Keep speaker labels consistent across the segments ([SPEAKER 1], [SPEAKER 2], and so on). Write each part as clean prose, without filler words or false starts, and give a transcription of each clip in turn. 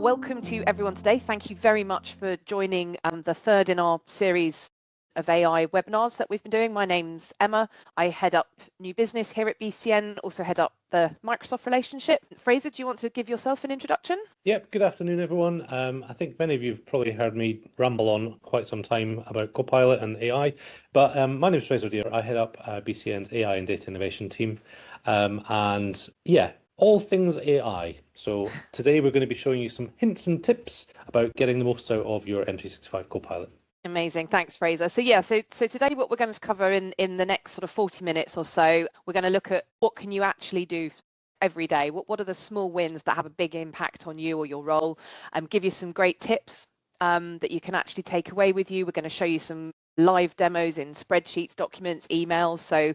[SPEAKER 1] welcome to everyone today. Thank you very much for joining the third in our series of AI webinars that we've been doing. My name's Emma. I head up new business here at BCN, also head up the Microsoft relationship. Fraser, do you want to give yourself an introduction?
[SPEAKER 2] Yep, good afternoon, everyone. I think many of you have probably heard me ramble on quite some time about Copilot and AI, but my name is Fraser Deer. I head up BCN's AI and data innovation team. And yeah, all things AI. So today we're going to be showing you some hints and tips about getting the most out of your M365 Copilot.
[SPEAKER 1] Amazing. Thanks, Fraser. So today what we're going to cover in the next sort of 40 minutes or so, we're going to look at what can you actually do every day. What are the small wins that have a big impact on you or your role? Give you some great tips that you can actually take away with you. We're going to show you some live demos in spreadsheets, documents, emails. So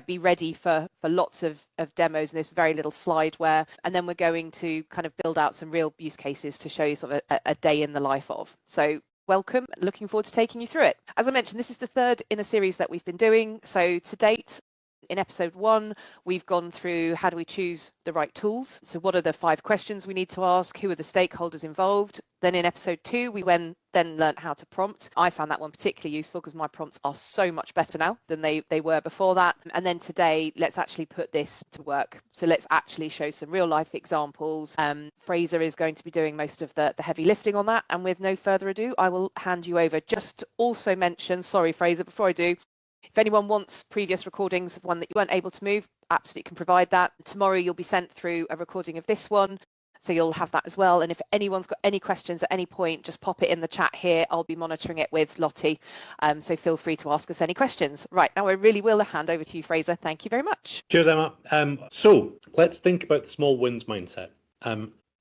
[SPEAKER 1] be ready for lots of demos in this very little slideware. And then we're going to kind of build out some real use cases to show you sort of a day in the life of. So welcome, looking forward to taking you through it. As I mentioned, this is the third in a series that we've been doing. So to date, in episode 1, we've gone through how do we choose the right tools? So what are the 5 questions we need to ask? Who are the stakeholders involved? Then in episode 2, we then learned how to prompt. I found that one particularly useful because my prompts are so much better now than they were before that. And then today, let's actually put this to work. So let's actually show some real life examples. Fraser is going to be doing most of the heavy lifting on that. And with no further ado, I will hand you over. Just also mention, sorry, Fraser, before I do, if anyone wants previous recordings of one that you weren't able to move, absolutely can provide that. Tomorrow you'll be sent through a recording of this one, so you'll have that as well. And if anyone's got any questions at any point, just pop it in the chat here. I'll be monitoring it with Lottie, so feel free to ask us any questions. Right, now I really will hand over to you, Fraser. Thank you very much.
[SPEAKER 2] Cheers, Emma. So let's think about the small wins mindset.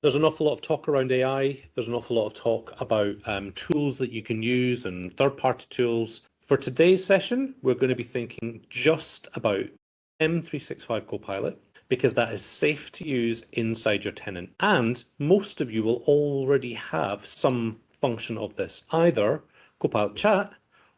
[SPEAKER 2] There's an awful lot of talk around AI. There's an awful lot of talk about tools that you can use and third-party tools. For today's session, we're going to be thinking just about M365 Copilot, because that is safe to use inside your tenant. And most of you will already have some function of this, either Copilot Chat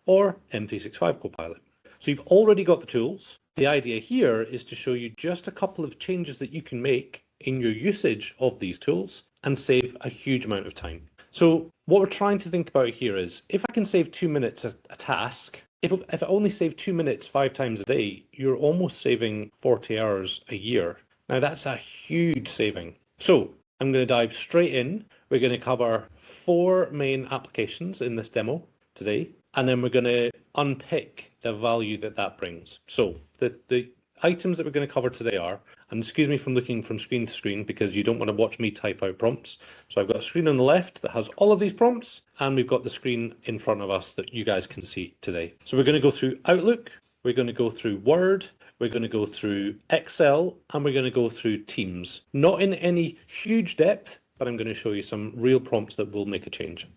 [SPEAKER 2] or M365 Copilot. So you've already got the tools. The idea here is to show you just a couple of changes that you can make in your usage of these tools and save a huge amount of time. So what we're trying to think about here is, if I can save 2 minutes a task, if I only save 2 minutes 5 times a day, you're almost saving 40 hours a year. Now that's a huge saving. So I'm going to dive straight in. We're going to cover 4 main applications in this demo today, and then we're going to unpick the value that brings. So the items that we're going to cover today are, and excuse me from looking from screen to screen because you don't want to watch me type out prompts. So I've got a screen on the left that has all of these prompts, and we've got the screen in front of us that you guys can see today. So we're going to go through Outlook, we're going to go through Word, we're going to go through Excel, and we're going to go through Teams. Not in any huge depth, but I'm going to show you some real prompts that will make a change.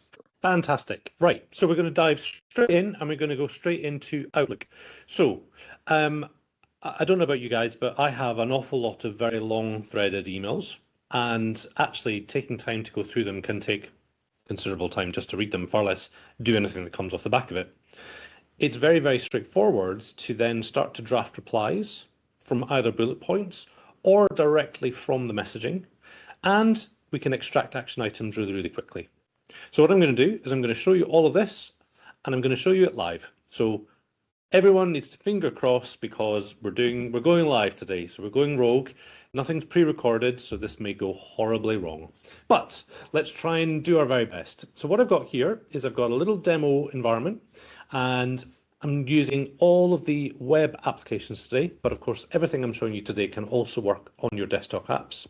[SPEAKER 2] Fantastic. Right, so we're going to dive straight in, and we're going to go straight into Outlook. So I don't know about you guys, but I have an awful lot of very long threaded emails, and actually taking time to go through them can take considerable time just to read them, far less do anything that comes off the back of it. It's very, very straightforward to then start to draft replies from either bullet points or directly from the messaging, and we can extract action items really, really quickly. So what I'm going to do is I'm going to show you all of this, and I'm going to show you it live. So everyone needs to finger cross because we're going live today, so we're going rogue. Nothing's pre-recorded, so this may go horribly wrong. But let's try and do our very best. So what I've got here is I've got a little demo environment, and I'm using all of the web applications today, but of course everything I'm showing you today can also work on your desktop apps.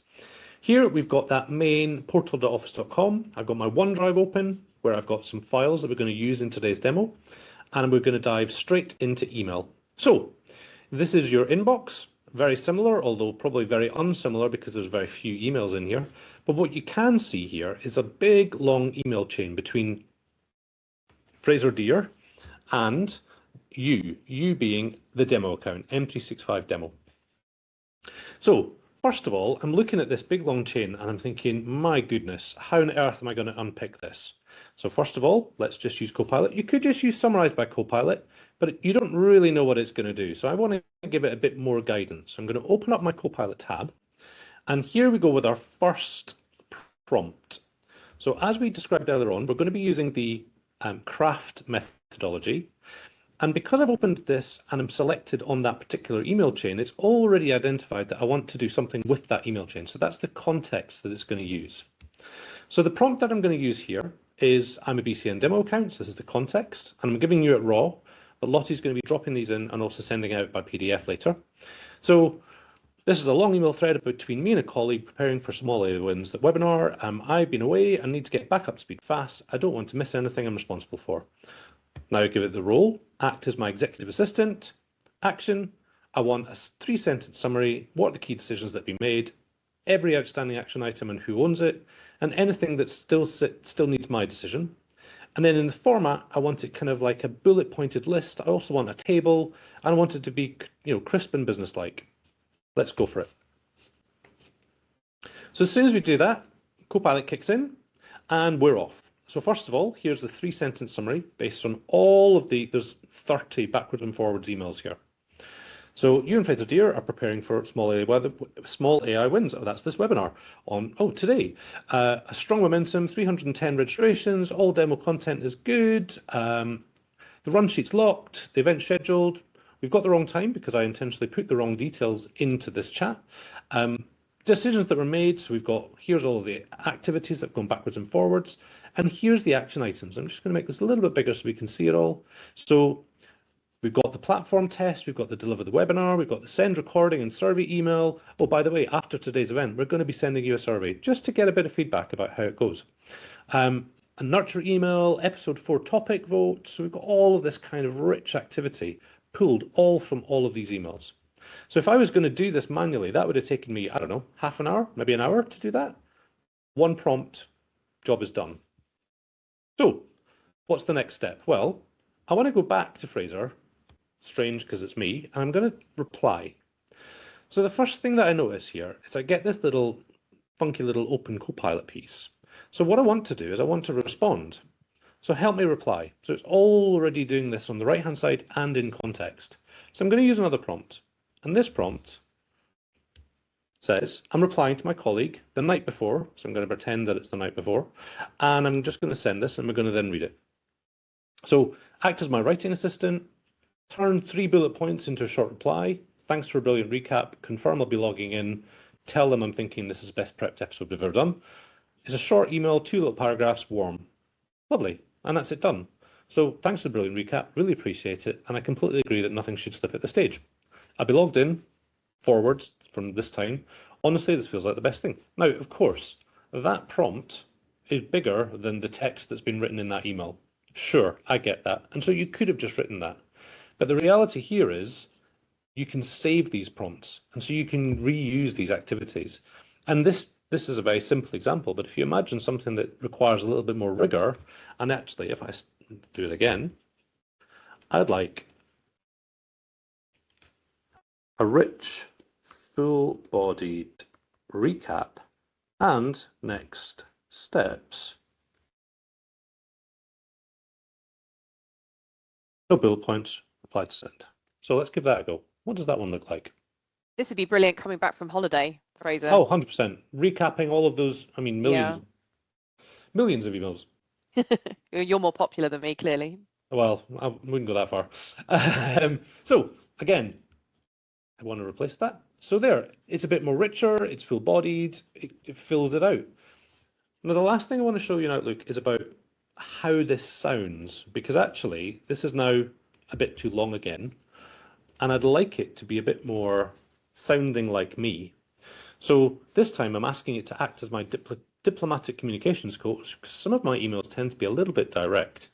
[SPEAKER 2] Here we've got that main portal.office.com. I've got my OneDrive open, where I've got some files that we're going to use in today's demo, and we're going to dive straight into email. So this is your inbox, very similar, although probably very unsimilar because there's very few emails in here. But what you can see here is a big long email chain between Fraser Deer and you being the demo account, M365 demo. So first of all, I'm looking at this big long chain and I'm thinking, my goodness, how on earth am I going to unpick this? So first of all, let's just use Copilot. You could just use Summarize by Copilot, but you don't really know what it's going to do. So I want to give it a bit more guidance. So I'm going to open up my Copilot tab, and here we go with our first prompt. So as we described earlier on, we're going to be using the craft methodology. And because I've opened this and I'm selected on that particular email chain, it's already identified that I want to do something with that email chain. So that's the context that it's going to use. So the prompt that I'm going to use here is I'm a BCN demo account. So this is the context, and I'm giving you it raw, but Lottie's going to be dropping these in and also sending out by PDF later. So this is a long email thread between me and a colleague preparing for Small AI Wins, the webinar. I've been away and need to get back up to speed fast. I don't want to miss anything I'm responsible for. Now I give it the role, act as my executive assistant. Action, I want a 3-sentence summary. What are the key decisions that have been made? Every outstanding action item and who owns it, and anything that still needs my decision. And then in the format, I want it kind of like a bullet pointed list. I also want a table, and I want it to be, crisp and businesslike. Let's go for it. So as soon as we do that, Copilot kicks in and we're off. So first of all, here's the 3-sentence summary based on all of there's 30 backwards and forwards emails here. So you and Fraser Deer are preparing for Small AI Wins. Oh, that's this webinar on, today. A strong momentum, 310 registrations, all demo content is good. The run sheet's locked, the event's scheduled. We've got the wrong time because I intentionally put the wrong details into this chat. Decisions that were made, so here's all of the activities that have gone backwards and forwards, and here's the action items. I'm just going to make this a little bit bigger so we can see it all. So we've got the platform test, we've got the deliver the webinar, we've got the send recording and survey email. Oh, by the way, after today's event, we're going to be sending you a survey just to get a bit of feedback about how it goes. A nurture email, episode 4 topic vote. So we've got all of this kind of rich activity pulled all from all of these emails. So if I was going to do this manually, that would have taken me, I don't know, half an hour, maybe an hour to do that. One prompt, job is done. So what's the next step? Well, I want to go back to Fraser, strange because it's me, and I'm going to reply. So the first thing that I notice here is I get this little funky little open Copilot piece. So what I want to do is I want to respond. So help me reply. So it's already doing this on the right-hand side and in context. So I'm going to use another prompt. And this prompt says, I'm replying to my colleague the night before. So I'm going to pretend that it's the night before. And I'm just going to send this and we're going to then read it. So act as my writing assistant, turn 3 bullet points into a short reply. Thanks for a brilliant recap. Confirm I'll be logging in. Tell them I'm thinking this is the best prepped episode we've ever done. It's a short email, 2 little paragraphs, warm. Lovely. And that's it done. So thanks for the brilliant recap, really appreciate it, and I completely agree that nothing should slip at this stage. I'll be logged in forwards from this time. Honestly, this feels like the best thing. Now, of course, that prompt is bigger than the text that's been written in that email. Sure, I get that. And so you could have just written that. But the reality here is you can save these prompts, and so you can reuse these activities. And this is a very simple example, but if you imagine something that requires a little bit more rigor, and actually, if I do it again, I'd like a rich, full-bodied recap and next steps. No bullet points, reply to send. So let's give that a go. What does that one look like?
[SPEAKER 1] This would be brilliant coming back from holiday, Fraser.
[SPEAKER 2] Oh, 100%. Recapping all of those, millions of emails.
[SPEAKER 1] You're more popular than me, clearly.
[SPEAKER 2] Well, I wouldn't go that far. So again, I want to replace that. So there, it's a bit more richer, it's full-bodied, it fills it out. Now, the last thing I want to show you in Outlook is about how this sounds, because actually, this is now a bit too long again, and I'd like it to be a bit more sounding like me. So this time I'm asking it to act as my diplomatic communications coach, because some of my emails tend to be a little bit direct.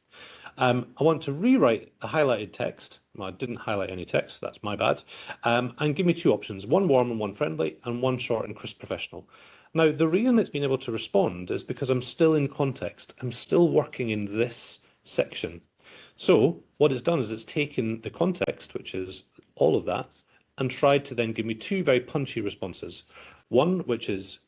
[SPEAKER 2] I want to rewrite the highlighted text. Well, I didn't highlight any text, that's my bad. And give me 2 options, one warm and one friendly, and one short and crisp professional. Now, the reason it's been able to respond is because I'm still in context. I'm still working in this section. So what it's done is it's taken the context, which is all of that, and tried to then give me 2 very punchy responses. One which is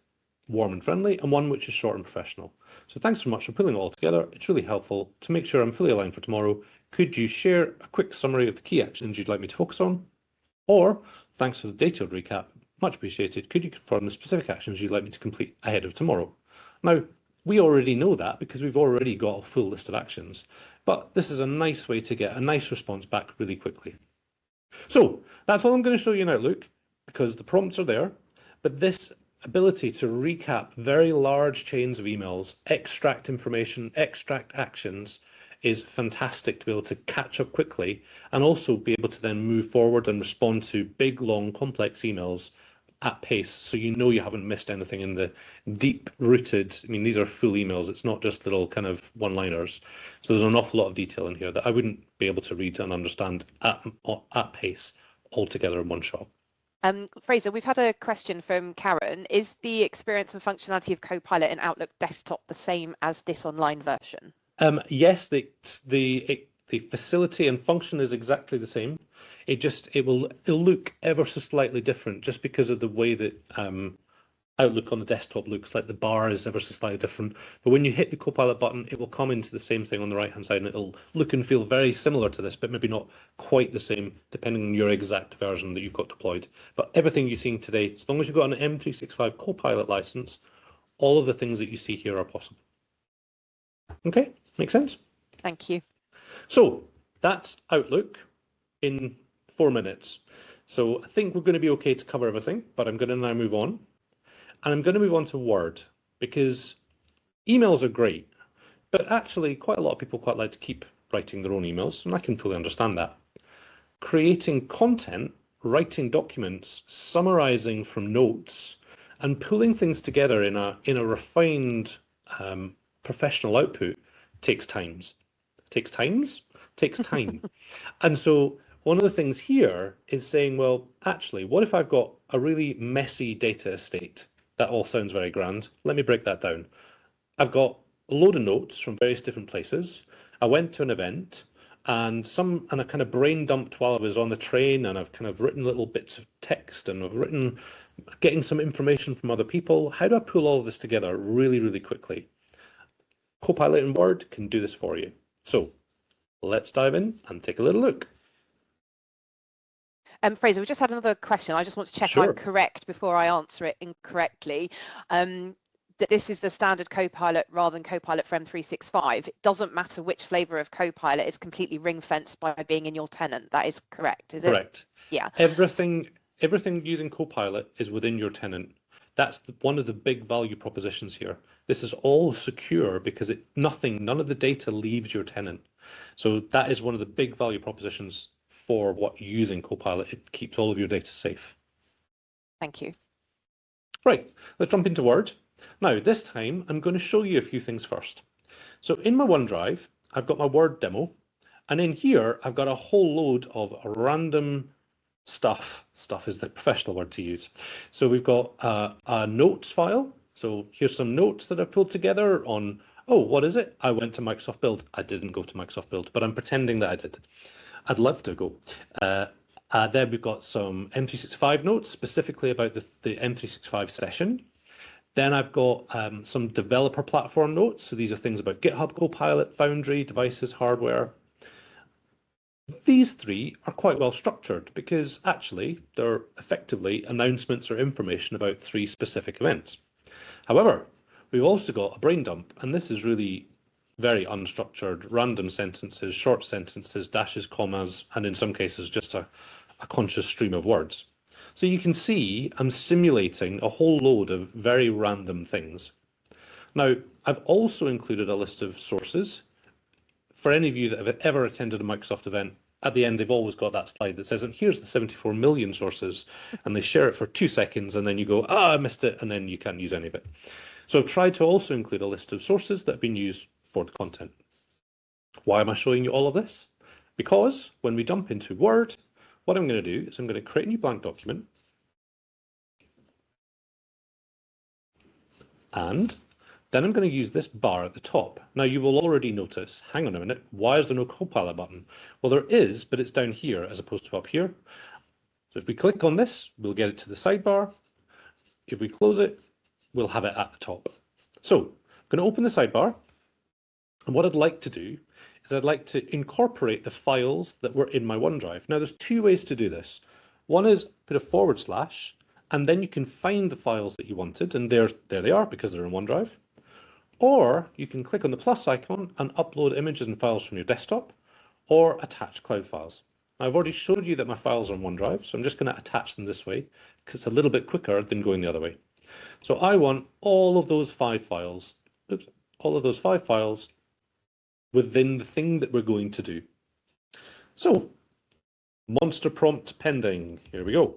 [SPEAKER 2] warm and friendly, and one which is short and professional. So thanks so much for pulling it all together. It's really helpful. To make sure I'm fully aligned for tomorrow, could you share a quick summary of the key actions you'd like me to focus on? Or, thanks for the detailed recap, much appreciated. Could you confirm the specific actions you'd like me to complete ahead of tomorrow? Now, we already know that because we've already got a full list of actions, but this is a nice way to get a nice response back really quickly. So that's all I'm going to show you in Outlook because the prompts are there, but this ability to recap very large chains of emails, extract information, extract actions is fantastic to be able to catch up quickly and also be able to then move forward and respond to big, long, complex emails at pace, so you know you haven't missed anything in the deep-rooted. I mean, these are full emails. It's not just little kind of one-liners. So there's an awful lot of detail in here that I wouldn't be able to read and understand at pace altogether in one shot.
[SPEAKER 1] Fraser, we've had a question from Karen. Is the experience and functionality of Copilot in Outlook Desktop the same as this online version?
[SPEAKER 2] Yes, the facility and function is exactly the same. It'll look ever so slightly different just because of the way that Outlook on the desktop looks. Like the bar is ever so slightly different. But when you hit the Copilot button, it will come into the same thing on the right-hand side, and it'll look and feel very similar to this, but maybe not quite the same, depending on your exact version that you've got deployed. But everything you're seeing today, as long as you've got an M365 Copilot license, all of the things that you see here are possible. Okay, make sense?
[SPEAKER 1] Thank you.
[SPEAKER 2] So that's Outlook in 4 minutes. So I think we're going to be okay to cover everything, but I'm going to now move on. And I'm going to move on to Word, because emails are great, but actually quite a lot of people quite like to keep writing their own emails, and I can fully understand that. Creating content, writing documents, summarizing from notes, and pulling things together in a refined professional output takes time. And so one of the things here is saying, well, actually, what if I've got a really messy data estate? That all sounds very grand. Let me break that down. I've got a load of notes from various different places. I went to an event and I kind of brain dumped while I was on the train, and I've kind of written little bits of text, and I've written getting some information from other people. How do I pull all of this together really, really quickly? Copilot in Word can do this for you. So let's dive in and take a little look.
[SPEAKER 1] Fraser, we just had another question. I just want to check I'm correct before I answer it incorrectly. That this is the standard Copilot rather than Copilot for M365. It doesn't matter which flavor of Copilot, it's completely ring-fenced by being in your tenant. That is correct, is it?
[SPEAKER 2] Correct.
[SPEAKER 1] Yeah.
[SPEAKER 2] Everything using Copilot is within your tenant. That's one of the big value propositions here. This is all secure because none of the data leaves your tenant. So that is one of the big value propositions for using Copilot. It keeps all of your data safe.
[SPEAKER 1] Thank you.
[SPEAKER 2] Right, let's jump into Word. Now, this time, I'm going to show you a few things first. So in my OneDrive, I've got my Word demo, and in here, I've got a whole load of random stuff. Stuff is the professional word to use. So we've got a notes file. So here's some notes that I've pulled together on, oh, what is it? I went to Microsoft Build. I didn't go to Microsoft Build, but I'm pretending that I did. I'd love to go. Then we've got some M365 notes, specifically about the M365 session. Then I've got some developer platform notes. So these are things about GitHub Copilot, Foundry, devices, hardware. These three are quite well structured because actually they're effectively announcements or information about 3 specific events. However, we've also got a brain dump, and this is really very unstructured, random sentences, short sentences, dashes, commas, and in some cases just a conscious stream of words. So you can see I'm simulating a whole load of very random things. Now, I've also included a list of sources. For any of you that have ever attended a Microsoft event, at the end, they've always got that slide that says, and here's the 74 million sources, and they share it for 2 seconds, and then you go, I missed it, and then you can't use any of it. So I've tried to also include a list of sources that have been used for the content. Why am I showing you all of this? Because when we jump into Word, what I'm going to do is I'm going to create a new blank document, and then I'm going to use this bar at the top. Now you will already notice, hang on a minute, why is there no Copilot button? Well, there is, but it's down here as opposed to up here. So if we click on this, we'll get it to the sidebar. If we close it, we'll have it at the top. So I'm going to open the sidebar. And what I'd like to do is I'd like to incorporate the files that were in my OneDrive. Now there's 2 ways to do this. One is put a / and then you can find the files that you wanted, and there they are because they're in OneDrive. Or you can click on the plus icon and upload images and files from your desktop, or attach cloud files. Now, I've already showed you that my files are on OneDrive, so I'm just going to attach them this way because it's a little bit quicker than going the other way. So I want all of those 5 files, within the thing that we're going to do. So, monster prompt pending. Here we go.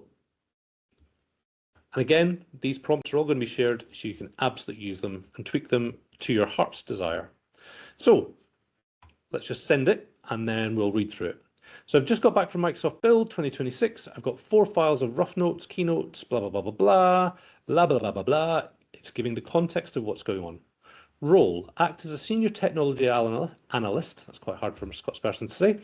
[SPEAKER 2] And again, these prompts are all going to be shared, so you can absolutely use them and tweak them to your heart's desire. So, let's just send it, and then we'll read through it. So I've just got back from Microsoft Build 2026. I've got 4 files of rough notes, keynotes, blah, blah, blah, blah, blah, blah, blah, blah, blah, blah. It's giving the context of what's going on. Role, act as a senior technology analyst, that's quite hard for a Scots person to say,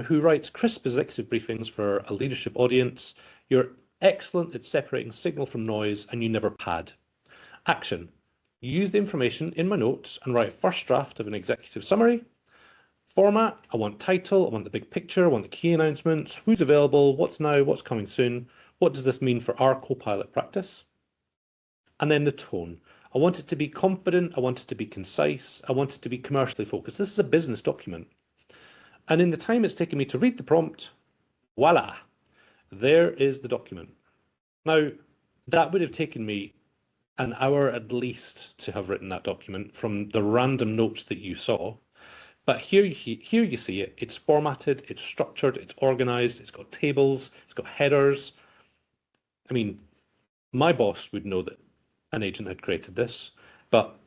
[SPEAKER 2] who writes crisp executive briefings for a leadership audience. You're excellent at separating signal from noise, and you never pad. Action, use the information in my notes and write a first draft of an executive summary. Format, I want title, I want the big picture, I want the key announcements, who's available, what's now, what's coming soon, what does this mean for our Copilot practice? And then the tone. I want it to be confident, I want it to be concise, I want it to be commercially focused. This is a business document. And in the time it's taken me to read the prompt, voila, there is the document. Now, that would have taken me an hour at least to have written that document from the random notes that you saw. But here you see it, it's formatted, it's structured, it's organized, it's got tables, it's got headers. I mean, my boss would know that an agent had created this, but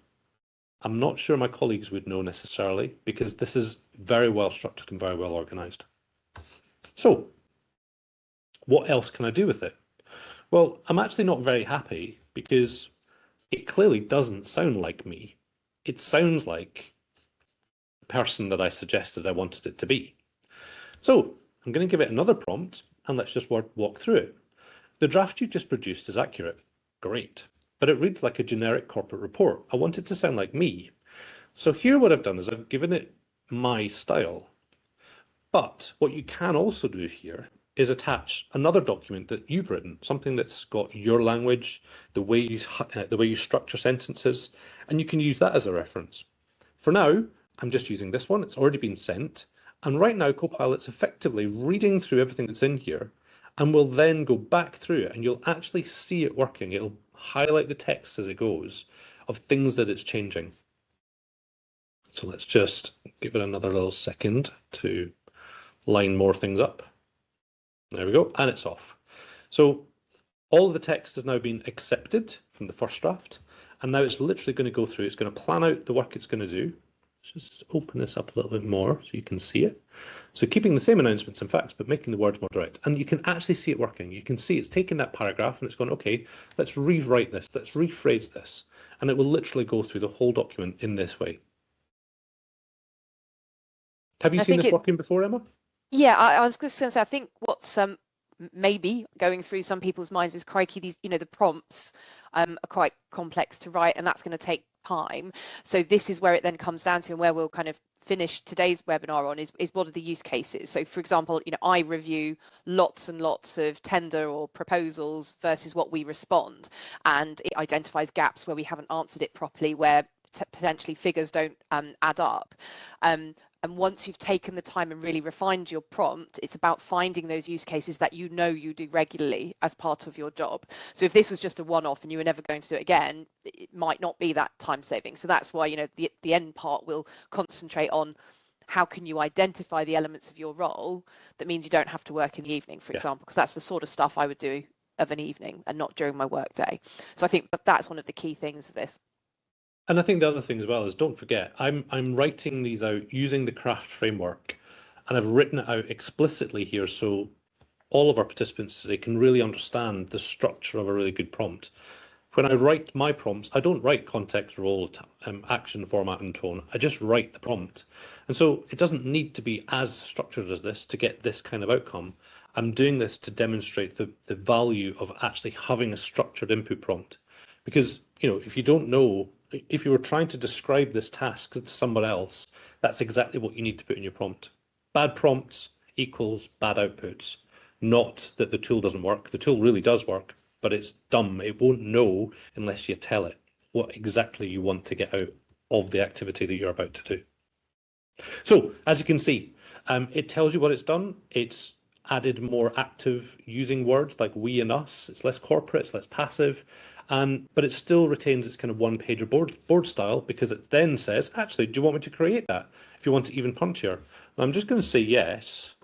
[SPEAKER 2] I'm not sure my colleagues would know necessarily, because this is very well structured and very well organized. So, what else can I do with it? Well, I'm actually not very happy because it clearly doesn't sound like me. It sounds like person that I suggested I wanted it to be. So I'm going to give it another prompt, and let's just walk through it. The draft you just produced is accurate. Great. But it reads like a generic corporate report. I want it to sound like me. So here what I've done is I've given it my style. But what you can also do here is attach another document that you've written, something that's got your language, the way you structure sentences, and you can use that as a reference. For now, I'm just using this one. It's already been sent. And right now, Copilot's effectively reading through everything that's in here, and will then go back through it, and you'll actually see it working. It'll highlight the text as it goes of things that it's changing. So let's just give it another little second to line more things up. There we go, and it's off. So all of the text has now been accepted from the first draft, and now it's literally going to go through. It's going to plan out the work it's going to do. Just open this up a little bit more so you can see it. So keeping the same announcements and facts, but making the words more direct. And you can actually see it working. You can see it's taking that paragraph and it's gone, okay, let's rewrite this, let's rephrase this. And it will literally go through the whole document in this way. Have you seen this working before, Emma?
[SPEAKER 1] Yeah, I was just going to say, I think what's maybe going through some people's minds is, crikey, these, the prompts are quite complex to write, and that's going to take time. So this is where it then comes down to, and where we'll kind of finish today's webinar on, is what are the use cases. So for example, I review lots and lots of tender or proposals versus what we respond, and it identifies gaps where we haven't answered it properly, where potentially figures don't add up. And once you've taken the time and really refined your prompt, it's about finding those use cases that you do regularly as part of your job. So if this was just a one-off and you were never going to do it again, it might not be that time saving. So that's why, the end part will concentrate on how can you identify the elements of your role that means you don't have to work in the evening, for example, because that's the sort of stuff I would do of an evening and not during my work day. So I think that's one of the key things of this.
[SPEAKER 2] And I think the other thing as well is, don't forget, I'm writing these out using the craft framework, and I've written it out explicitly here so all of our participants today can really understand the structure of a really good prompt. When I write my prompts, I don't write context, role, action, format, and tone. I just write the prompt. And so it doesn't need to be as structured as this to get this kind of outcome. I'm doing this to demonstrate the value of actually having a structured input prompt. Because, if you don't know, if you were trying to describe this task to someone else, that's exactly what you need to put in your prompt. Bad prompts equals bad outputs. Not that the tool doesn't work. The tool really does work, but it's dumb. It won't know unless you tell it what exactly you want to get out of the activity that you're about to do. So as you can see, it tells you what it's done. It's added more active using words like we and us. It's less corporate, it's less passive, but it still retains its kind of one-pager board style, because it then says, actually, do you want me to create that if you want it even punchier? And I'm just going to say yes,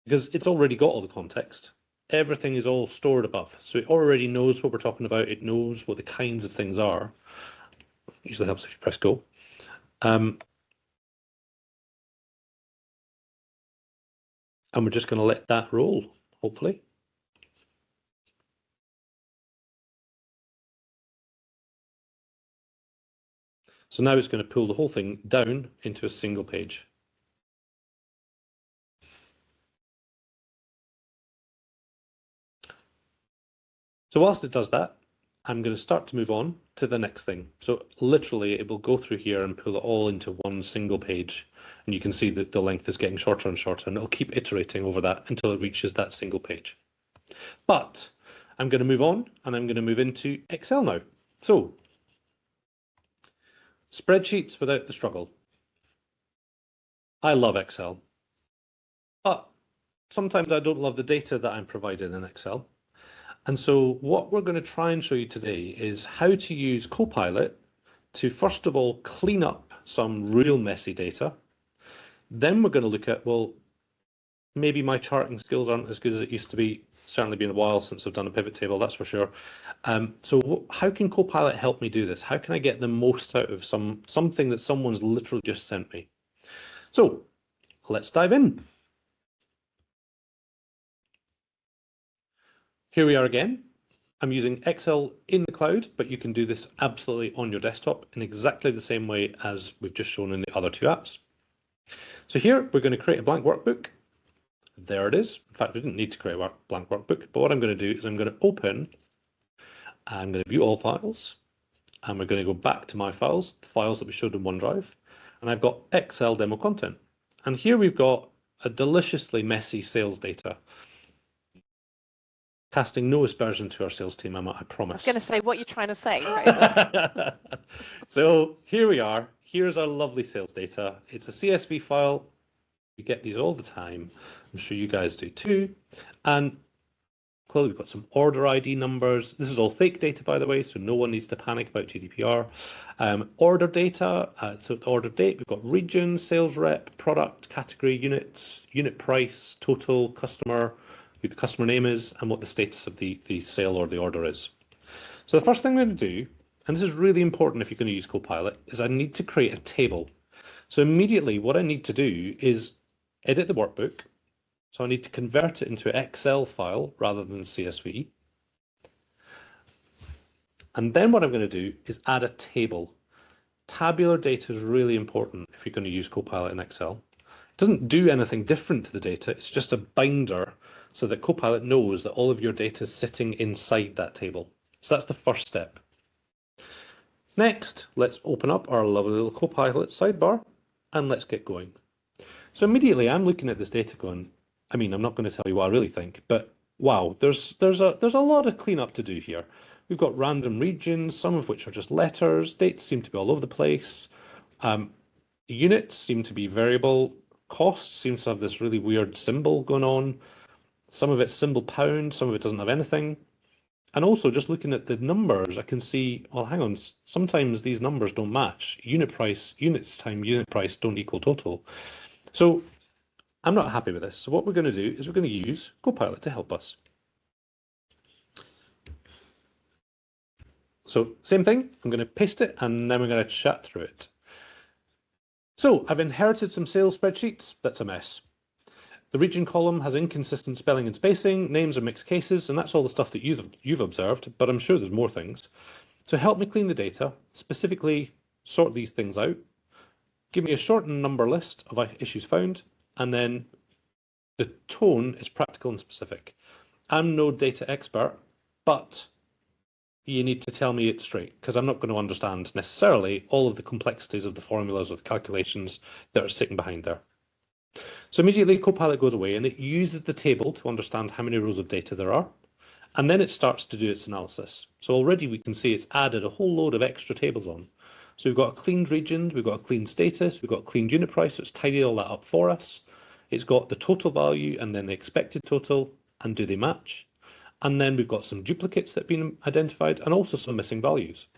[SPEAKER 2] because it's already got all the context. Everything is all stored above. So it already knows what we're talking about. It knows what the kinds of things are. Usually helps if you press go. And we're just going to let that roll, hopefully. So now it's going to pull the whole thing down into a single page. So whilst it does that, I'm going to start to move on to the next thing. So literally it will go through here and pull it all into one single page. And you can see that the length is getting shorter and shorter, and it'll keep iterating over that until it reaches that single page. But I'm going to move on, and I'm going to move into Excel now. So spreadsheets without the struggle. I love Excel, but sometimes I don't love the data that I'm provided in Excel. And so what we're going to try and show you today is how to use Copilot to, first of all, clean up some real messy data. Then we're going to look at, well, maybe my charting skills aren't as good as it used to be. It's certainly been a while since I've done a pivot table, that's for sure. So how can Copilot help me do this? How can I get the most out of something that someone's literally just sent me? So let's dive in. Here we are again. I'm using Excel in the cloud, but you can do this absolutely on your desktop in exactly the same way as we've just shown in the other two apps. So here we're going to create a blank workbook. There it is. In fact, we didn't need to create a blank workbook, but what I'm going to do is I'm going to open, I'm going to view all files, and we're going to go back to my files, the files that we showed in OneDrive, and I've got Excel demo content. And here we've got a deliciously messy sales data. Casting no aspersion to our sales team, Emma, I promise.
[SPEAKER 1] I was going to say, what you're trying to say, Fraser.
[SPEAKER 2] So here we are. Here's our lovely sales data. It's a CSV file. We get these all the time. I'm sure you guys do too. And clearly we've got some order ID numbers. This is all fake data, by the way, so no one needs to panic about GDPR. Order data, so the order date, we've got region, sales rep, product, category, units, unit price, total, customer, who the customer name is, and what the status of the sale or the order is. So the first thing I'm going to do, and this is really important if you're going to use Copilot, is I need to create a table. So immediately what I need to do is edit the workbook. So I need to convert it into an Excel file rather than CSV. And then what I'm going to do is add a table. Tabular data is really important if you're going to use Copilot in Excel. It doesn't do anything different to the data. It's just a binder so that Copilot knows that all of your data is sitting inside that table. So that's the first step. Next, let's open up our lovely little Copilot sidebar and let's get going. So immediately I'm looking at this data going, I mean, I'm not going to tell you what I really think, but wow, there's a lot of cleanup to do here. We've got random regions, some of which are just letters. Dates seem to be all over the place. Units seem to be variable. Cost seems to have this really weird symbol going on. Some of it's symbol pound, some of it doesn't have anything. And also just looking at the numbers, I can see, well, hang on, sometimes these numbers don't match. Unit price, units time unit price don't equal total. So I'm not happy with this. So what we're going to do is we're going to use Copilot to help us. So same thing, I'm going to paste it and then we're going to chat through it. So I've inherited some sales spreadsheets. That's a mess. The region column has inconsistent spelling and spacing, names are mixed cases, and that's all the stuff that you've observed, but I'm sure there's more things. So help me clean the data, specifically sort these things out, give me a shortened number list of issues found, and then the tone is practical and specific. I'm no data expert, but you need to tell me it straight, because I'm not going to understand necessarily all of the complexities of the formulas or the calculations that are sitting behind there. So immediately Copilot goes away and it uses the table to understand how many rows of data there are, and then it starts to do its analysis. So already we can see it's added a whole load of extra tables on. So we've got a cleaned region, we've got a clean status, we've got a cleaned unit price, so it's tidied all that up for us. It's got the total value and then the expected total, and do they match? And then we've got some duplicates that have been identified and also some missing values.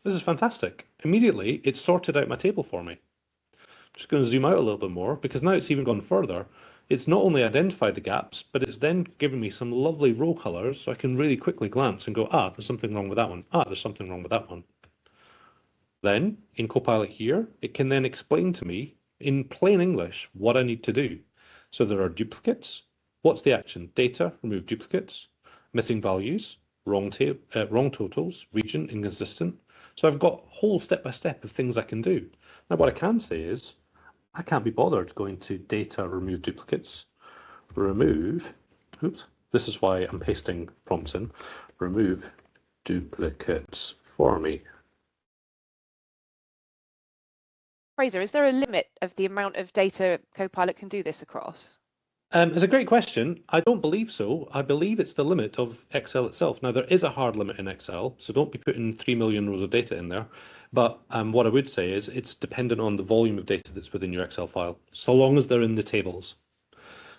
[SPEAKER 2] This is fantastic. Immediately, it's sorted out my table for me. I'm just going to zoom out a little bit more because now it's even gone further. It's not only identified the gaps, but it's then given me some lovely row colors so I can really quickly glance and go, ah, there's something wrong with that one. Ah, there's something wrong with that one. Then, in Copilot here, it can then explain to me in plain English what I need to do. So there are duplicates. What's the action? Data, remove duplicates. Missing values, wrong totals, region, inconsistent. So I've got whole step-by-step of things I can do. Now what I can say is, I can't be bothered going to data, remove duplicates, remove, oops, this is why I'm pasting prompts in, remove duplicates for me.
[SPEAKER 1] Fraser, is there a limit of the amount of data Copilot can do this across?
[SPEAKER 2] It's a great question. I don't believe so. I believe it's the limit of Excel itself. Now, there is a hard limit in Excel, so don't be putting 3 million rows of data in there. But what I would say is it's dependent on the volume of data that's within your Excel file, so long as they're in the tables.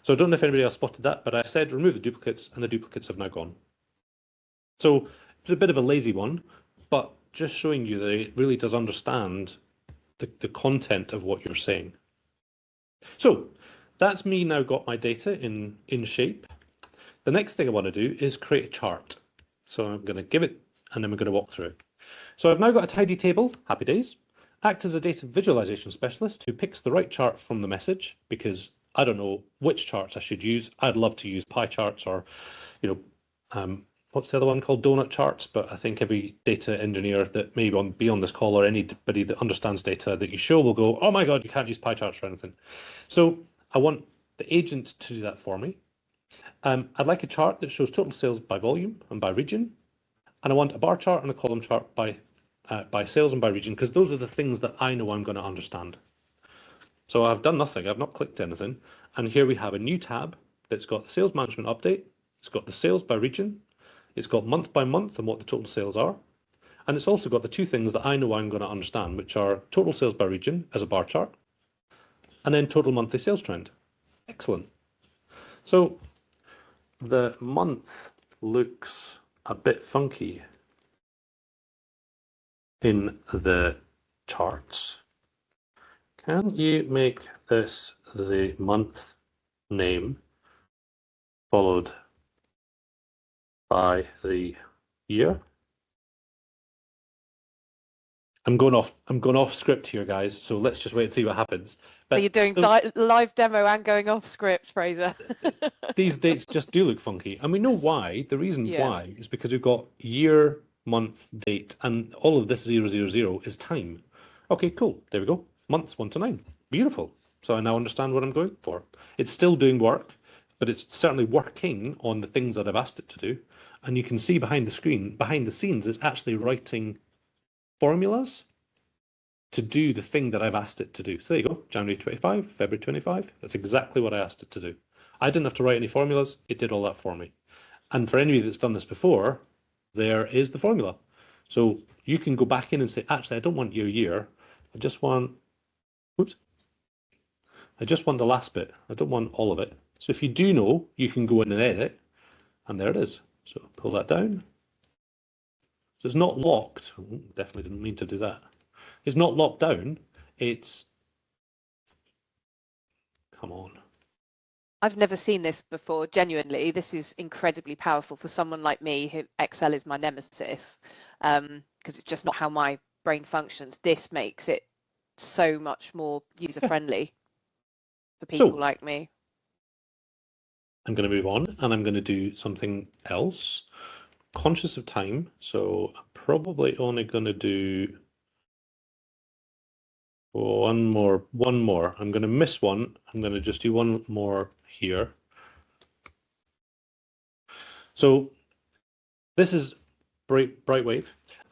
[SPEAKER 2] So I don't know if anybody else spotted that, but I said remove the duplicates, and the duplicates have now gone. So it's a bit of a lazy one, but just showing you that it really does understand the content of what you're saying. So that's me now got my data in shape. The next thing I want to do is create a chart. So I'm going to give it, and then we're going to walk through it. So I've now got a tidy table, happy days. Act as a data visualization specialist who picks the right chart from the message, because I don't know which charts I should use. I'd love to use pie charts or, what's the other one called? Donut charts. But I think every data engineer that may be on this call or anybody that understands data that you show will go, oh my God, you can't use pie charts or anything. So I want the agent to do that for me. I'd like a chart that shows total sales by volume and by region. And I want a bar chart and a column chart by sales and by region, because those are the things that I know I'm going to understand. So I've done nothing. I've not clicked anything. And here we have a new tab that's got the sales management update. It's got the sales by region. It's got month by month and what the total sales are. And it's also got the two things that I know I'm going to understand, which are total sales by region as a bar chart, and then total monthly sales trend. Excellent. So the month looks a bit funky in the charts. Can you make this the month name followed by the year? I'm going off script here, guys. So let's just wait and see what happens.
[SPEAKER 1] But so you're doing live demo and going off script, Fraser.
[SPEAKER 2] These dates just do look funky, and we know why. The reason why is because we've got year, month, date, and all of this 000 is time. Okay, cool. There we go. Months 1 to 9. Beautiful. So I now understand what I'm going for. It's still doing work, but it's certainly working on the things that I've asked it to do. And you can see behind the screen, behind the scenes, it's actually writing formulas to do the thing that I've asked it to do. So there you go, January 25, February 25. That's exactly what I asked it to do. I didn't have to write any formulas. It did all that for me. And for anybody that's done this before, there is the formula. So you can go back in and say, actually, I don't want your year. I just want, I just want the last bit. I don't want all of it. So if you do know, you can go in and edit, and there it is. So pull that down. So it's not locked. Definitely didn't mean to do that. It's not locked down. It's, come on.
[SPEAKER 1] I've never seen this before. Genuinely, this is incredibly powerful for someone like me who Excel is my nemesis, because it's just not how my brain functions. This makes it so much more user-friendly for people like me.
[SPEAKER 2] I'm going to move on, and I'm going to do something else. Conscious of time, so I'm probably only going to do one more. I'm going to miss one. I'm going to just do one more here. So this is Brightwave.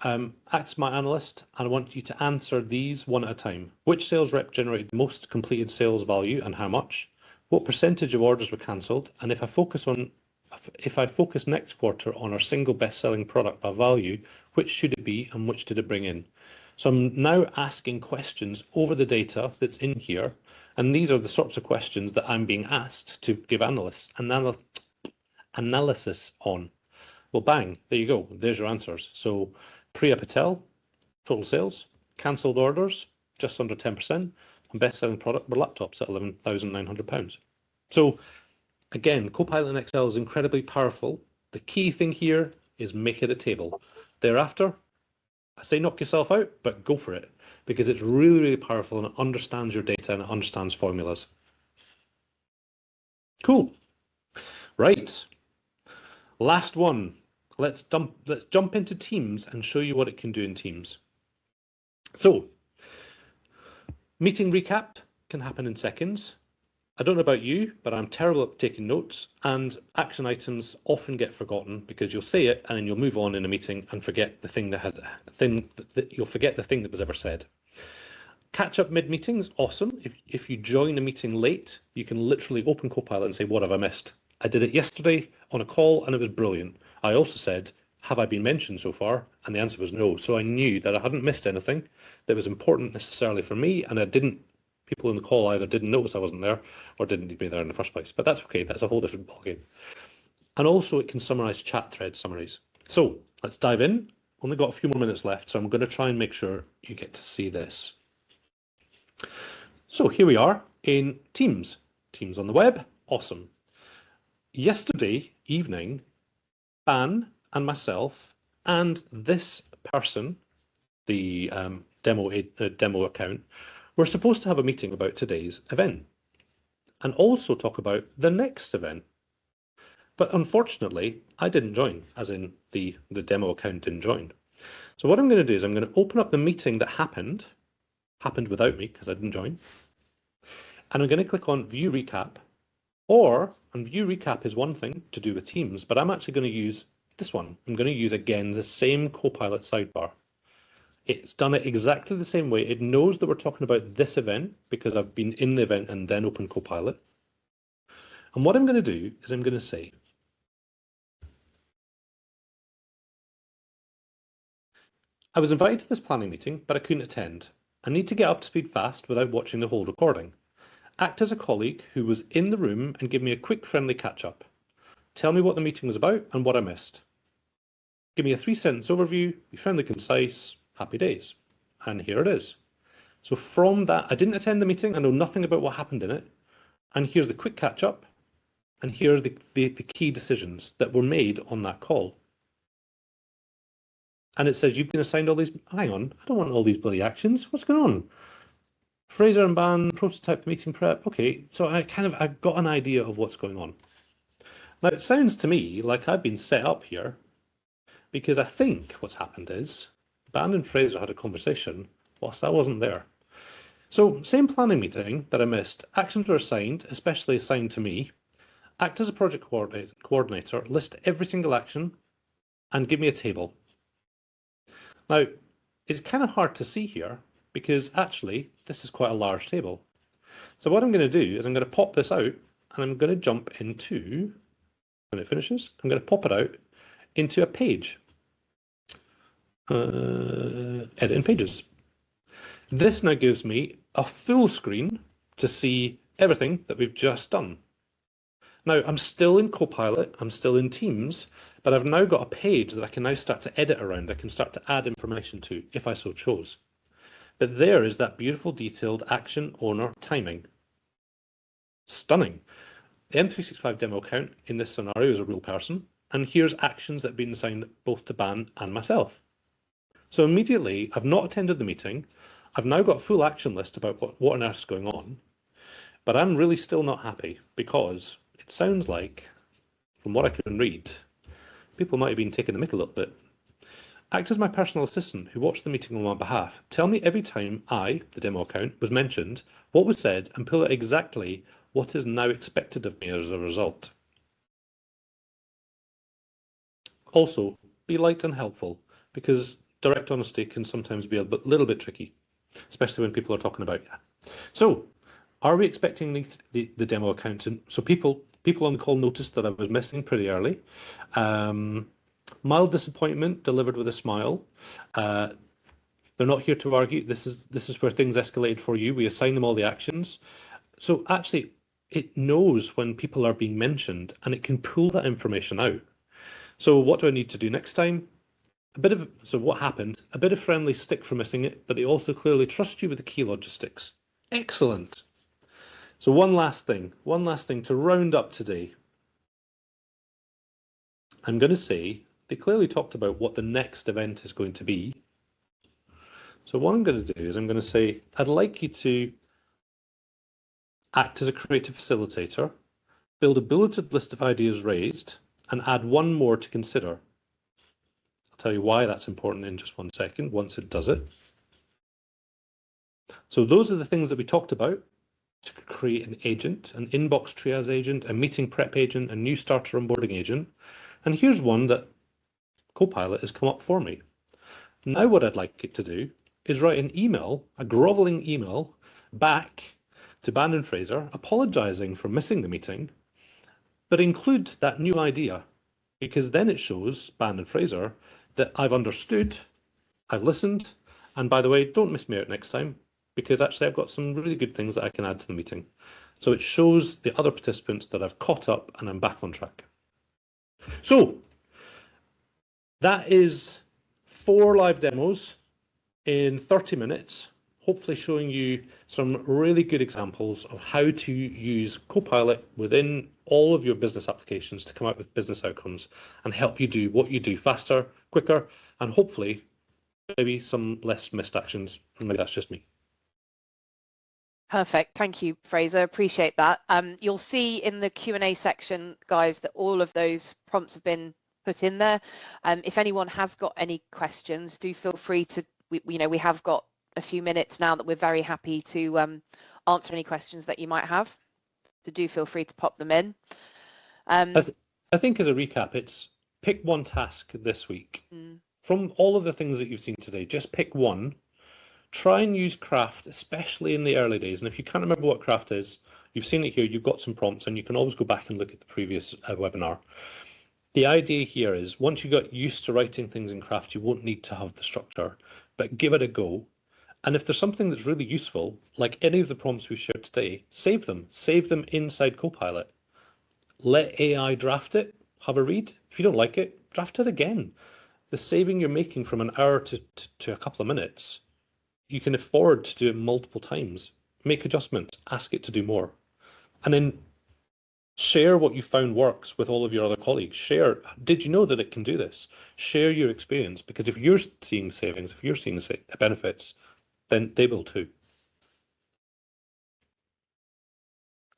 [SPEAKER 2] Act my analyst, and I want you to answer these one at a time. Which sales rep generated the most completed sales value and how much? What percentage of orders were cancelled? And if I focus next quarter on our single best-selling product by value, which should it be and which did it bring in? So I'm now asking questions over the data that's in here, and these are the sorts of questions that I'm being asked to give analysis on. Well, bang, there you go. There's your answers. So Priya Patel, total sales, cancelled orders, just under 10%, and best-selling product were laptops at £11,900. So again, Copilot in Excel is incredibly powerful. The key thing here is make it a table. Thereafter, I say knock yourself out, but go for it, because it's really, really powerful and it understands your data and it understands formulas. Cool. Right. Last one. Let's jump into Teams and show you what it can do in Teams. So, meeting recap can happen in seconds. I don't know about you, but I'm terrible at taking notes, and action items often get forgotten because you'll say it and then you'll move on in a meeting and forget the thing you'll forget the thing that was ever said. Catch up mid-meetings, awesome. If you join a meeting late, you can literally open Copilot and say, what have I missed? I did it yesterday on a call and it was brilliant. I also said, have I been mentioned so far? And the answer was no. So I knew that I hadn't missed anything that was important necessarily for me, and people in the call either didn't notice I wasn't there or didn't need me there in the first place. But that's okay, that's a whole different ballgame. And also it can summarize chat thread summaries. So let's dive in. Only got a few more minutes left, so I'm going to try and make sure you get to see this. So here we are in Teams. Teams on the web, awesome. Yesterday evening, Ban and myself and this person, the demo account, we're supposed to have a meeting about today's event and also talk about the next event. But unfortunately, I didn't join, as in the demo account didn't join. So what I'm going to do is I'm going to open up the meeting that happened without me because I didn't join. And I'm going to click on View Recap. And View Recap is one thing to do with Teams, but I'm actually going to use this one. I'm going to use, again, the same Copilot sidebar. It's done it exactly the same way. It knows that we're talking about this event because I've been in the event and then opened Copilot. And what I'm going to do is I'm going to say, I was invited to this planning meeting, but I couldn't attend. I need to get up to speed fast without watching the whole recording. Act as a colleague who was in the room and give me a quick friendly catch-up. Tell me what the meeting was about and what I missed. Give me a 3-sentence overview, be friendly, concise, happy days. And here it is. So from that, I didn't attend the meeting, I know nothing about what happened in it. And here's the quick catch up. And here are the key decisions that were made on that call. And it says you've been assigned all these, hang on, I don't want all these bloody actions. What's going on? Fraser and Ban, prototype meeting prep. Okay, so I got an idea of what's going on. Now it sounds to me like I've been set up here because I think what's happened is Ban and Fraser had a conversation whilst I wasn't there. So same planning meeting that I missed, actions were assigned, especially assigned to me. Act as a project coordinator, list every single action and give me a table. Now, it's kind of hard to see here because actually this is quite a large table. So what I'm going to do is I'm going to pop this out and I'm going to jump into, when it finishes, I'm going to pop it out into a page. Edit in pages. This now gives me a full screen to see everything that we've just done. Now, I'm still in Copilot, I'm still in Teams, but I've now got a page that I can now start to edit around. I can start to add information to, if I so chose. But there is that beautiful detailed action, owner, timing. Stunning. The M365 demo account in this scenario is a real person, and here's actions that have been assigned both to Ban and myself. So immediately, I've not attended the meeting, I've now got a full action list about what on earth is going on, but I'm really still not happy because it sounds like, from what I can read, people might have been taking the mick a little bit. Act as my personal assistant who watched the meeting on my behalf. Tell me every time I, the demo account, was mentioned, what was said, and pull out exactly what is now expected of me as a result. Also, be light and helpful, because direct honesty can sometimes be a little bit tricky, especially when people are talking about you. So, are we expecting the demo account? So people on the call noticed that I was missing pretty early. Mild disappointment delivered with a smile. They're not here to argue. This is where things escalate for you. We assign them all the actions. So actually, it knows when people are being mentioned and it can pull that information out. So what do I need to do next time? So what happened? A bit of friendly stick for missing it, but they also clearly trust you with the key logistics. Excellent. So one last thing to round up today. I'm going to say they clearly talked about what the next event is going to be. So what I'm going to do is I'm going to say, I'd like you to act as a creative facilitator, build a bulleted list of ideas raised, and add one more to consider. I'll tell you why that's important in just 1 second, once it does it. So those are the things that we talked about to create an agent, an inbox triage agent, a meeting prep agent, a new starter onboarding agent. And here's one that Copilot has come up for me. Now what I'd like it to do is write an email, a groveling email, back to Band and Fraser, apologising for missing the meeting, but include that new idea, because then it shows Band and Fraser that I've understood, I've listened, and by the way, don't miss me out next time, because actually I've got some really good things that I can add to the meeting. So it shows the other participants that I've caught up and I'm back on track. So that is 4 live demos in 30 minutes, hopefully showing you some really good examples of how to use Copilot within all of your business applications to come out with business outcomes and help you do what you do faster, quicker, and hopefully maybe some less missed actions. Maybe that's just me.
[SPEAKER 1] Perfect. Thank you, Fraser. Appreciate that. You'll see in the Q&A section, guys, that all of those prompts have been put in there. If anyone has got any questions, do feel free to, we have got a few minutes now that we're very happy to answer any questions that you might have. So do feel free to pop them in.
[SPEAKER 2] I think as a recap, it's pick one task this week. From all of the things that you've seen today, just pick one. Try and use Craft, especially in the early days. And if you can't remember what Craft is, you've seen it here, you've got some prompts, and you can always go back and look at the previous webinar. The idea here is once you got used to writing things in Craft, you won't need to have the structure, but give it a go. And if there's something that's really useful, like any of the prompts we've shared today, save them inside Copilot. Let AI draft it, have a read. If you don't like it, draft it again. The saving you're making from an hour to a couple of minutes, you can afford to do it multiple times. Make adjustments, ask it to do more. And then share what you found works with all of your other colleagues. Share, did you know that it can do this? Share your experience, because if you're seeing savings, if you're seeing benefits, then they will too.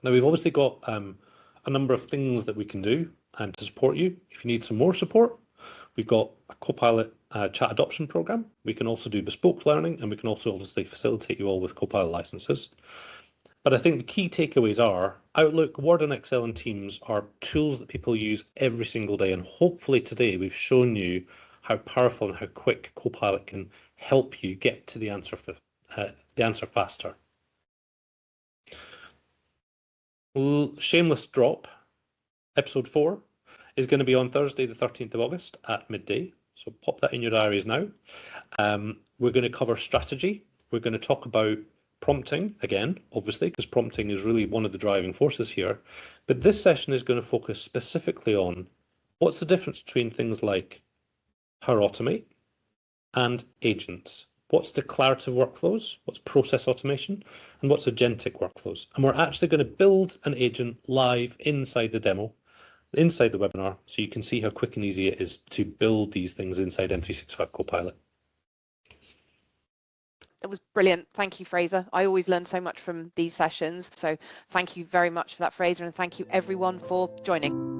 [SPEAKER 2] Now we've obviously got a number of things that we can do to support you. If you need some more support, we've got a Copilot chat adoption program. We can also do bespoke learning, and we can also obviously facilitate you all with Copilot licenses. But I think the key takeaways are Outlook, Word and Excel and Teams are tools that people use every single day. And hopefully today we've shown you how powerful and how quick Copilot can help you get to the answer faster. Shameless drop, episode 4 is going to be on Thursday, the 13th of August at midday. So pop that in your diaries now. We're going to cover strategy. We're going to talk about prompting again, obviously, because prompting is really one of the driving forces here. But this session is going to focus specifically on what's the difference between things like Power Automate and agents. What's declarative workflows? What's process automation? And what's agentic workflows? And we're actually going to build an agent live inside the demo, inside the webinar, so you can see how quick and easy it is to build these things inside M365 Copilot.
[SPEAKER 1] That was brilliant. Thank you, Fraser. I always learn so much from these sessions. So thank you very much for that, Fraser, and thank you everyone for joining.